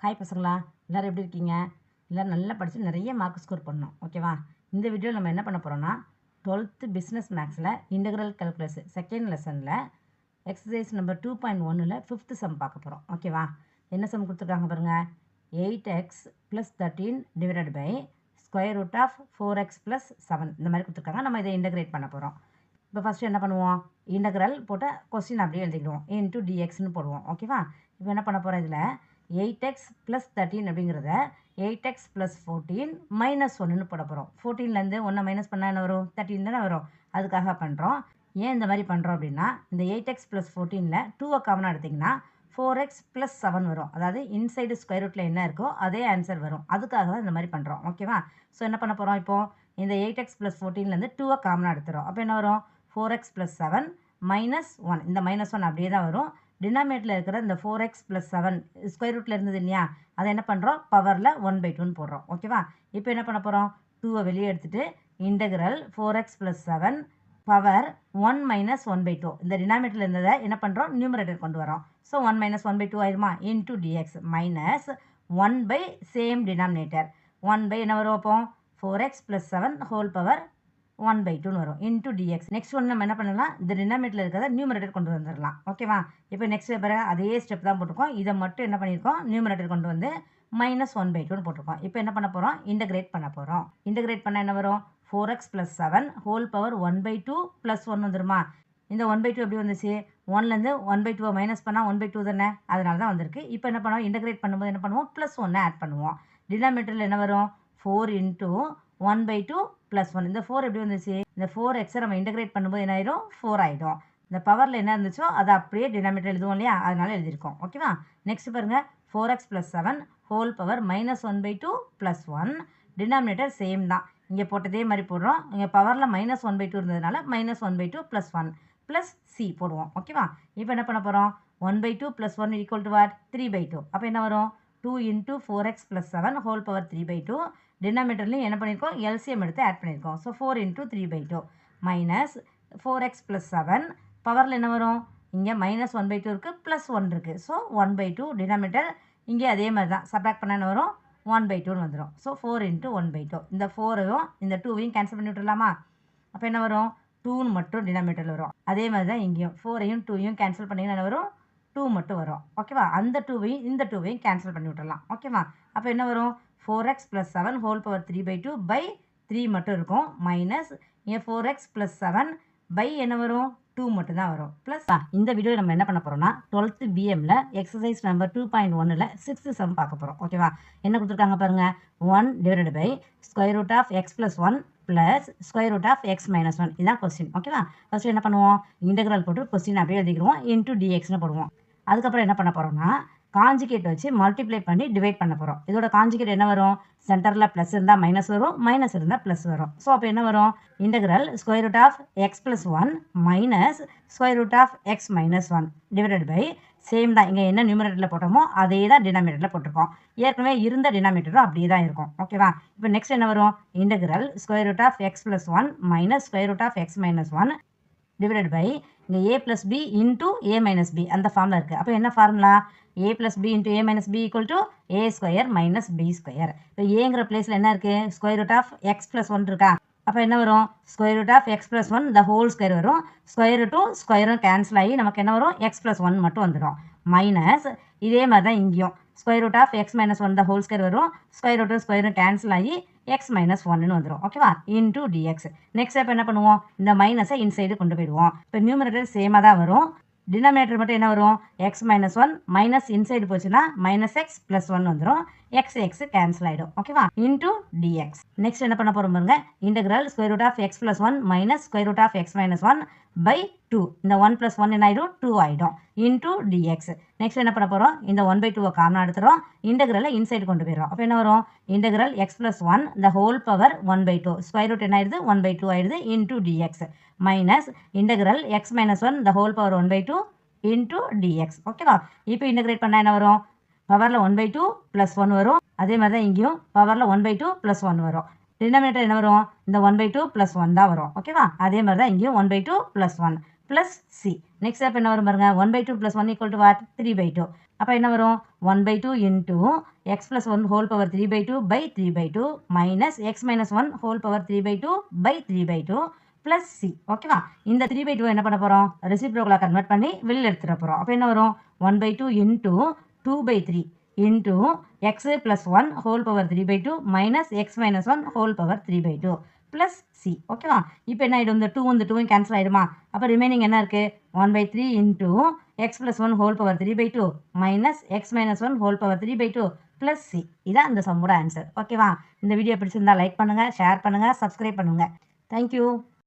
Hi பசங்களா, எல்லோரும் எப்படி இருக்கீங்க? எல்லோரும் நல்லா படித்து நிறைய மார்க் ஸ்கோர் பண்ணணும், ஓகேவா? இந்த வீடியோவில் நம்ம என்ன பண்ண போகிறோம்னா 12th பிஸ்னஸ் மேக்ஸில் இன்டெக்ரல் கால்குலஸ் செகண்ட் லெசனில் எக்ஸசைஸ் நம்பர் 2.1ல் 5th சம் பார்க்க போகிறோம், ஓகேவா? என்ன சம் கொடுத்துருக்காங்க பாருங்கள். 8x + 13 divided by square root of 4x + 7 இந்த மாதிரி கொடுத்துருக்காங்க. நம்ம இதை இன்டெகிரேட் பண்ண போகிறோம். இப்போ ஃபஸ்ட்டு என்ன பண்ணுவோம், இன்டெக்ரல் போட்ட கொஸ்டின் அப்படியே எழுதிக்கிடுவோம். இன்ட்டு dxன்னு போடுவோம், ஓகேவா? இப்போ என்ன பண்ண போகிறோம், இதில் 8x + 13 அப்படிங்கிறத 8x + 14 - 1ன்னு போட போகிறோம். 14லேருந்து 1 மைனஸ் பண்ணால் என்ன வரும், 13 தானே வரும். அதுக்காக பண்ணுறோம். ஏன் இந்த மாதிரி பண்ணுறோம் அப்படின்னா, இந்த 8x + 14ல் 2 காமனாக எடுத்திங்கன்னா 4x + 7 வரும். அதாவது இன்சைடு ஸ்கொயர் ரூட்டில் என்ன இருக்கோ அதே ஆன்சர் வரும். அதுக்காக தான் இந்த மாதிரி பண்ணுறோம், ஓகேவா? ஸோ என்ன பண்ண போகிறோம், இப்போது இந்த 8x + 14லேருந்து 2 காமனாக எடுத்துகிறோம். அப்போ என்ன வரும், 4x + 7 - 1. இந்த -1 அப்படியே தான் வரும். டினாமினேட்டில் இருக்கிற இந்த 4x + 7 ஸ்கொயர் ரூட்டில் இருந்தது இல்லையா, அதை என்ன பண்ணுறோம், பவரில் 1/2ன்னு போடுறோம், ஓகேவா? இப்போ என்ன பண்ண போகிறோம், 2 வெளியே எடுத்துகிட்டு இன்டெக்ரல் 4x + 7 பவர் 1 - 1/2 இந்த டினாமினேட்டில் இருந்ததை என்ன பண்ணுறோம், நியூமரேட்டர் கொண்டு வரோம். ஸோ 1 - 1/2 ஆயிருமா, into dx minus 1 same denominator 1 என்ன வரும், அப்போ 4x + 7 ஹோல் பவர் 1/2ன்னு வரும் இன்டூ dx. நெக்ஸ்ட் ஒன்று நம்ம என்ன பண்ணலாம், இந்த டினாமினேட்டரில் இருக்கிறத நியூமரேட்டர் கொண்டு வந்துடலாம், ஓகேவா? இப்போ நெக்ஸ்ட் பிறகு அதே ஸ்டெப் தான் போட்டிருக்கோம். இதை மட்டும் என்ன பண்ணியிருக்கோம், நியூமரேட்டர் கொண்டு வந்து -1/2ன்னு போட்டிருக்கோம். இப்போ என்ன பண்ண போகிறோம், இன்டெகிரேட் பண்ண போகிறோம். இன்டெகிரேட் பண்ண என்ன வரும், 4x + 7 ஹோல் பவர் 1/2 + 1 வந்துருமா. இந்த 1/2 எப்படி வந்துச்சு, 1லேருந்து 1/2 மைனஸ் பண்ணால் 1/2 தானே, அதனால தான் வந்திருக்கு. இப்போ என்ன பண்ணுவோம், இன்டெகிரேட் பண்ணும்போது என்ன பண்ணுவோம், +1 ஆட் பண்ணுவோம். டினாமினேட்டரில் என்ன வரும், 4 × 1/2 + 1. இந்த 4 எப்படி வந்துச்சு, இந்த 4x நம்ம இன்டெகிரேட் பண்ணும்போது என்ன ஆயிடும், 4 ஆகிடும். இந்த பவரில் என்ன இருந்துச்சோ அதை அப்படியே டினாமினேட்டர் எழுதுவோம் இல்லையா, அதனால எழுதியிருக்கோம், ஓகேவா? நெக்ஸ்ட் பாருங்கள், 4x + 7 whole power -1/2 + 1. Denominator same தான், இங்கே போட்டதே மாதிரி போடுறோம். இங்கே பவரில் -1/2 இருந்ததுனால -1/2 + 1 ப்ளஸ் c போடுவோம், ஓகேவா? இப்போ என்ன பண்ண போகிறோம், 1/2 + 1 = what, 3/2. அப்போ என்ன வரும், 2 × 4x + 7 ஹோல் பவர் 3/2. டினாமினேட்டர்லையும் என்ன பண்ணியிருக்கோம், எல்சிஎம் எடுத்து ஆட் பண்ணியிருக்கோம். ஸோ 4 × 3/2 மைனஸ் 4x + 7 பவரில் என்ன வரும், இங்கே -1/2 இருக்குது, +1 இருக்குது. ஸோ 1/2 டினாமினேட்டர் இங்கே அதே மாதிரி தான் சப்ராக்ட் பண்ண என்ன வரும், 1/2ன்னு வந்துடும். ஸோ 4 × 1/2. இந்த 4ஐயும் இந்த 2வையும் கேன்சல் பண்ணி விட்டுடலாமா. அப்போ என்ன வரும், 2ன்னு மட்டும் டினாமினேட்டரில் வரும். அதே மாதிரி தான் இங்கேயும் 4ஐயும் 2ஐயும் கேன்சல் பண்ணிங்கன்னா என்ன வரும், 2 மட்டும் வரும், ஓகேவா? அந்த 2வையும் இந்த 2வையும் கேன்சல் பண்ணி விட்டுடலாம், ஓகேவா? அப்போ என்ன வரும், 4x + 7 ஹோல் பவர் 3/2 பை 3 மட்டும் இருக்கும். மைனஸ் இங்கே 4x + 7 பை என்ன வரும், 2 மட்டும் தான் வரும். ப்ளஸ் இந்த வீடியோவில் நம்ம என்ன பண்ண போகிறோம்னா 12th BMல எக்ஸசைஸ் நம்பர் 2.1ல் 6th சம் பார்க்க போகிறோம், ஓகேவா? என்ன கொடுத்துருக்காங்க பாருங்கள், 1 divided by square root of x + 1 plus square root of x - 1 இதுதான் கொஸ்டின், ஓகேவா? ஃபஸ்ட்டு என்ன பண்ணுவோம், இன்டெக்ரல் போட்டு கொஸ்டின் அப்படியே எழுதிக்கிறோம். இன்டூ dxன்னு போடுவோம். அதுக்கப்புறம் என்ன பண்ண போகிறோம்னா காஞ்சிகேட் வச்சு மல்டிப்ளை பண்ணி டிவைட் பண்ண போகிறோம். இதோட காஞ்சிகேட் என்ன வரும், சென்டரில் ப்ளஸ் இருந்தால் மைனஸ் வரும், மைனஸ் இருந்தால் ப்ளஸ் வரும். ஸோ அப்போ என்ன வரும், integral square root of x + 1 minus square root of x - 1 divided by same தான், இங்கே என்ன நியூமரேட்டரில் போட்டோமோ அதே தான் டினாமினேட்டரில் போட்டிருக்கோம். ஏற்கனவே இருந்த டினாமினேட்டரும் அப்படியே தான் இருக்கும், ஓகேவா? இப்போ நெக்ஸ்ட் என்ன வரும், integral square root of x + 1 minus square root of x - 1 divided by இங்கே a + b into a - b அந்த ஃபார்மில் இருக்குது. அப்போ என்ன formula, a + b into a - b = a² - b². இப்போ ஏங்கிற பிளேஸில் என்ன இருக்குது, ஸ்கொயர் ரூட் ஆஃப் x + 1 இருக்கா. அப்போ என்ன வரும், square root of x + 1 the whole square வரும். ஸ்கொயர் ரூட்டும் ஸ்கொயரும் கேன்சல் ஆகி நமக்கு என்ன வரும், x + 1 மட்டும் வந்துடும். மைனஸ் இதே மாதிரி தான் இங்கேயும் square root of x - 1 the whole square வரும். ஸ்கொயர் ரூட்டும் ஸ்கொயரும் கேன்சல் ஆகி x - 1ன்னு வந்துடும், ஓகேவா? Into dx. நெக்ஸ்ட் இப்போ என்ன பண்ணுவோம், இந்த மைனஸை இன்சைடு கொண்டு போயிடுவோம். இப்போ நியூமரேட்டர் சேமாக தான் வரும். டினாமினேட்டர் மட்டும் என்ன வரும், x - 1 மைனஸ் இன்சைடு போச்சுன்னா -x + 1 வந்துடும். x கேன்சல் ஆகிடும், ஓகேவா? Into dx. நெக்ஸ்ட் என்ன பண்ண போகிறோம் பாருங்க, integral square root of x + 1 minus square root of x - 1 by 2. இந்த 1 + 1 என்ன ஆகிடும், 2 ஆகிடும். Into dx. நெக்ஸ்ட் என்ன பண்ண போகிறோம், இந்த 1/2 காமனாக எடுத்துகிறோம். இன்டெக்ரலை இன்சைடு கொண்டு போயிடும். அப்போ என்ன வரும், integral x + 1 the whole power 1/2 square root என்ன ஆயிடுது, 1/2 ஆயிடுது. Into dx minus integral x - 1 the whole power 1/2 into dx, ஓகேவா? இப்போ இன்டெகிரேட் பண்ணால் என்ன வரும், பவரில் 1/2 + 1 வரும். அதே மாதிரி தான் இங்கேயும் பவரில் 1/2 + 1 வரும். டினாமினேட்டர் என்ன வரும், இந்த 1/2 + 1 தான் வரும், ஓகேவா? அதே மாதிரி தான் இங்கேயும் 1/2 + 1 ப்ளஸ் சி. நெக்ஸ்ட் ஸ்டெப் என்ன வரும் பாருங்க, 1/2 + 1 = வாட் 3/2. அப்போ என்ன வரும், 1/2 into X plus 1 whole power 3/2 minus X minus 1 whole power 3/2 plus C. ஓகேவா? இந்த 3/2 என்ன பண்ண போகிறோம், ரெசிப்ரோக்கலாக கன்வெர்ட் பண்ணி வெளியில் எடுத்துகிட்டு போகிறோம். அப்போ என்ன வரும், 1/2 into 2/3 into X plus 1 whole power 3/2 minus X minus 1 whole power 3/2 plus C. ஓகேவா? இப்போ என்ன ஆகிடும், இந்த 2 கேன்சல் ஆகிடுமா? அப்போ ரிமைனிங் என்ன இருக்குது, 1/3 into X plus 1 whole power 3/2 minus X minus 1 whole power 3/2 plus C. இதான் இந்த சம்மோட ஆன்சர். ஓகேவா? இந்த வீடியோ பிடிச்சிருந்தா லைக் பண்ணுங்கள், ஷேர் பண்ணுங்கள், சப்ஸ்கிரைப் பண்ணுங்கள். தேங்க்யூ.